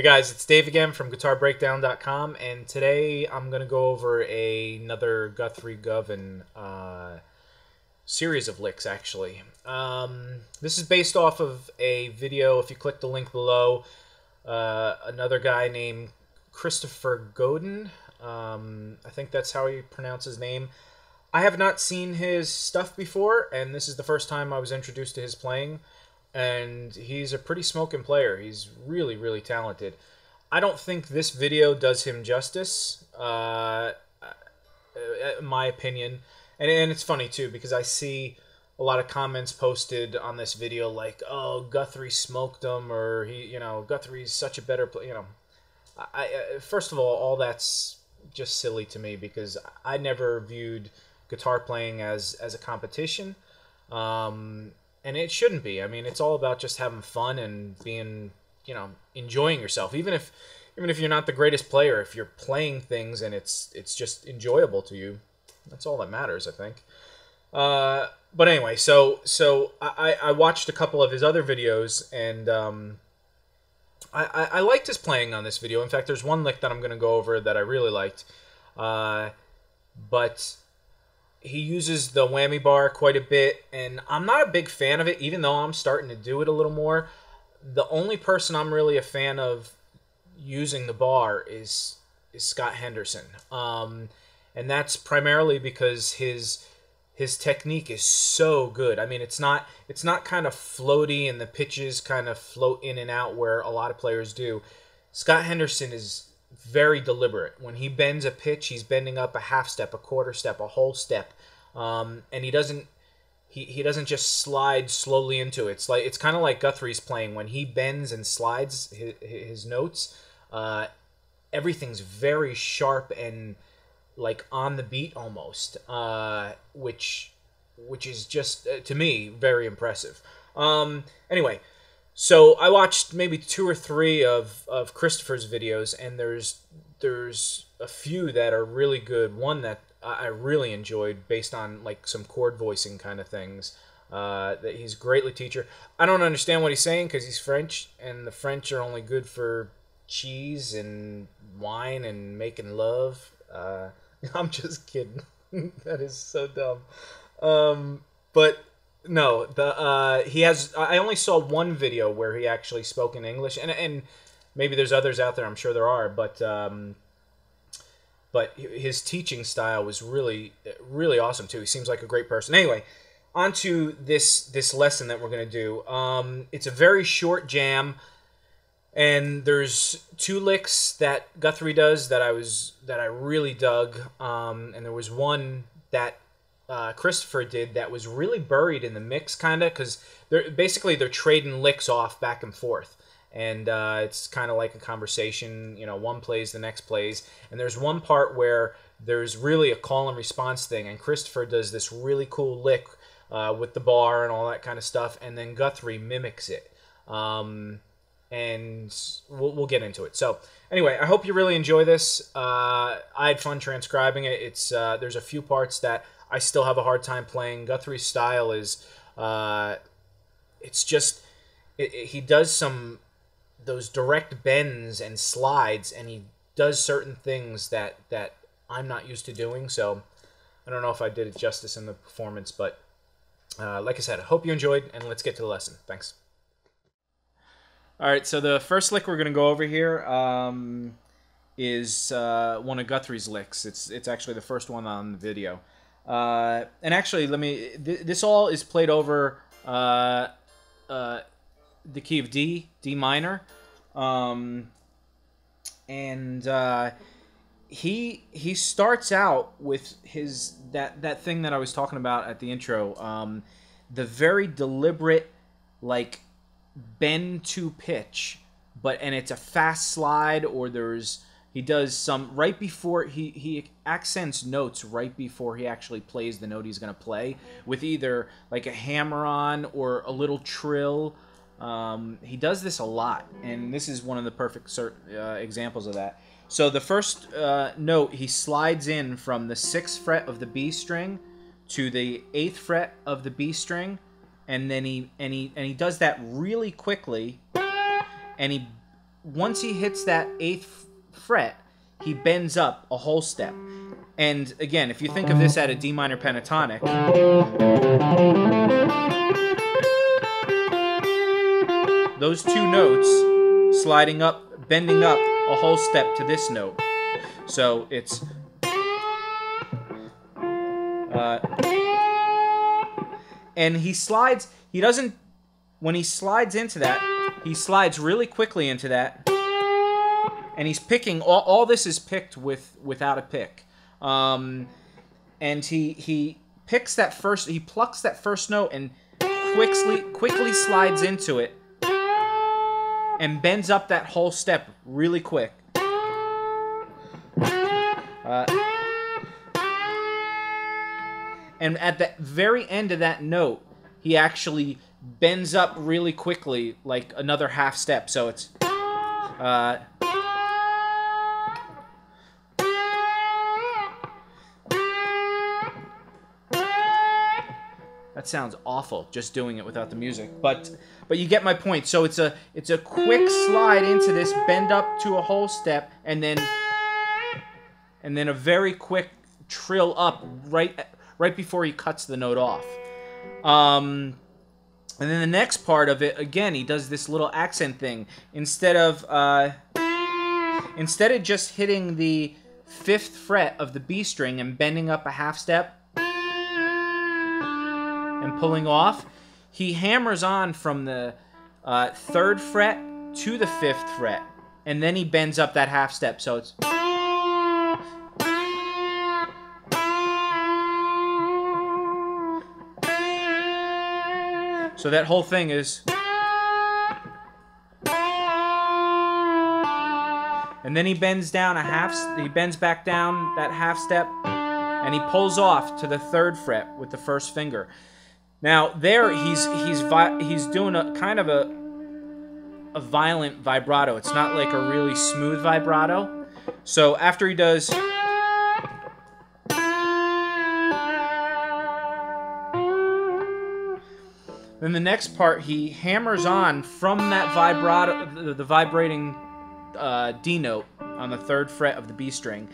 guys, it's Dave again from GuitarBreakdown.com, and today I'm going to go over another Guthrie Govan series of licks, actually. This is based off of a video, if you click the link below, another guy named Christophe Godin. I think that's how he pronounced his name. I have not seen his stuff before, and this is the first time I was introduced to his playing. And he's a pretty smoking player. He's really, really talented. I don't think this video does him justice, in my opinion. And it's funny, too, because I see a lot of comments posted on this video like, oh, Guthrie smoked him, or, Guthrie's such a better player. First of all that's just silly to me because I never viewed guitar playing as a competition. And it shouldn't be. I mean, it's all about just having fun and being, enjoying yourself. Even if you're not the greatest player, if you're playing things and it's just enjoyable to you, that's all that matters, I think. But anyway, so I watched a couple of his other videos, and I liked his playing on this video. In fact, there's one lick that I'm going to go over that I really liked. But he uses the whammy bar quite a bit, and I'm not a big fan of it, even though I'm starting to do it a little more. The only person I'm really a fan of using the bar is Scott Henderson. And that's primarily because his technique is so good. I mean, it's not kind of floaty and the pitches kind of float in and out where a lot of players do. Scott Henderson is very deliberate. When he bends a pitch, he's bending up a half step, a quarter step, a whole step, and he doesn't just slide slowly into it. It's kind of like Guthrie's playing. When he bends and slides his notes, everything's very sharp and like on the beat almost, which is just to me very impressive. Anyway. So I watched maybe 2 or 3 of Christopher's videos, and there's a few that are really good. One that I really enjoyed based on like some chord voicing kind of things. That he's a great teacher. I don't understand what he's saying because he's French, and the French are only good for cheese and wine and making love. I'm just kidding. That is so dumb. But no, he has. I only saw one video where he actually spoke in English, and maybe there's others out there. I'm sure there are, but his teaching style was really, really awesome too. He seems like a great person. Anyway, on to this lesson that we're gonna do. It's a very short jam, and there's 2 licks that Guthrie does that I really dug, and there was one that Christopher did that was really buried in the mix, kind of, because they're trading licks off back and forth, and it's kind of like a conversation. One plays, the next plays, and there's one part where there's really a call and response thing, and Christopher does this really cool lick with the bar and all that kind of stuff, and then Guthrie mimics it, and we'll get into it. So anyway, I hope you really enjoy this. I had fun transcribing it. It's there's a few parts that I still have a hard time playing. Guthrie's style is, it's just, he does those direct bends and slides, and he does certain things that I'm not used to doing, so I don't know if I did it justice in the performance, but like I said, I hope you enjoyed, and let's get to the lesson. Thanks. All right, so the first lick we're going to go over here is one of Guthrie's licks. It's actually the first one on the video. And actually, this all is played over the key of D minor, and he starts out with that thing that I was talking about at the intro, the very deliberate like bend to pitch, and it's a fast slide, or he does some right before he accents notes right before he actually plays the note he's going to play with either like a hammer on or a little trill. He does this a lot, and this is one of the perfect examples of that. So the first note, he slides in from the 6th fret of the B string to the 8th fret of the B string, and then he does that really quickly, and he once he hits that 8th fret, he bends up a whole step. And again, if you think of this at a D minor pentatonic, those two notes sliding up, bending up a whole step to this note. So it's and he slides, he doesn't, when he slides into that, he slides really quickly into that, and he's picking, all this is picked without a pick. And he picks that first, he plucks that first note and quickly slides into it and bends up that whole step really quick. And at the very end of that note, he actually bends up really quickly, like another half step. So it's that sounds awful, just doing it without the music. But you get my point. So it's a quick slide into this, bend up to a whole step, and then a very quick trill up right before he cuts the note off. And then the next part of it, again, he does this little accent thing. Instead of just hitting the 5th fret of the B string and bending up a half step and pulling off, he hammers on from the 3rd fret to the 5th fret, and then he bends up that half step. So it's so that whole thing is, and then he bends down he bends back down that half step, and he pulls off to the 3rd fret with the 1st finger. Now there he's doing a kind of a violent vibrato. It's not like a really smooth vibrato. So after he does, then the next part, he hammers on from that vibrato, the vibrating D note on the 3rd fret of the B string.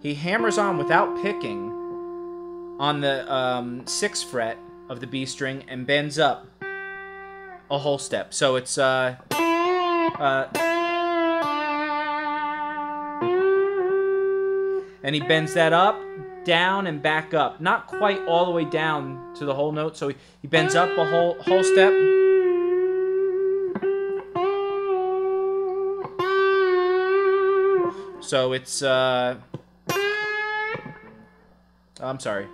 He hammers on without picking on the 6th fret of the B string and bends up a whole step. So it's and he bends that up, down, and back up. Not quite all the way down to the whole note, so he bends up a whole step. So it's I'm sorry.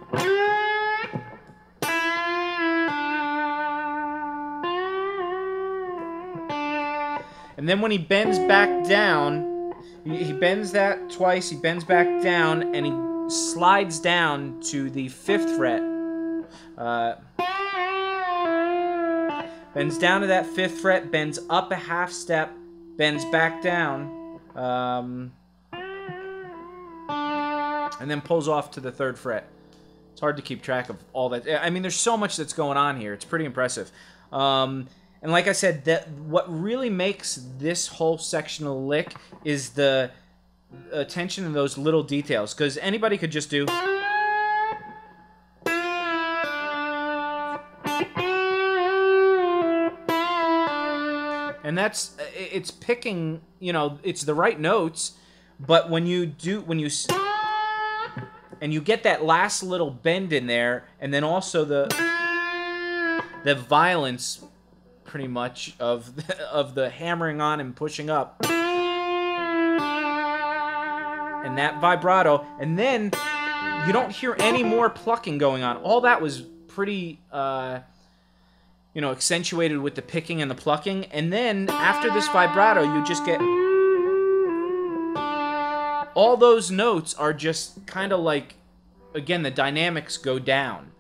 And then when he bends back down, he bends that twice, he bends back down, and he slides down to the 5th fret. Bends down to that 5th fret, bends up a half step, bends back down, and then pulls off to the 3rd fret. It's hard to keep track of all that. I mean, there's so much that's going on here. It's pretty impressive. And like I said, that what really makes this whole section of the lick is the attention to those little details, because anybody could just do, and it's picking, you know, it's the right notes, but when you and you get that last little bend in there, and then also the violence, pretty much, of the hammering on and pushing up, and that vibrato, and then you don't hear any more plucking going on. All that was pretty, you know, accentuated with the picking and the plucking, and then after this vibrato, you just get all those notes are just kind of like, again, the dynamics go down.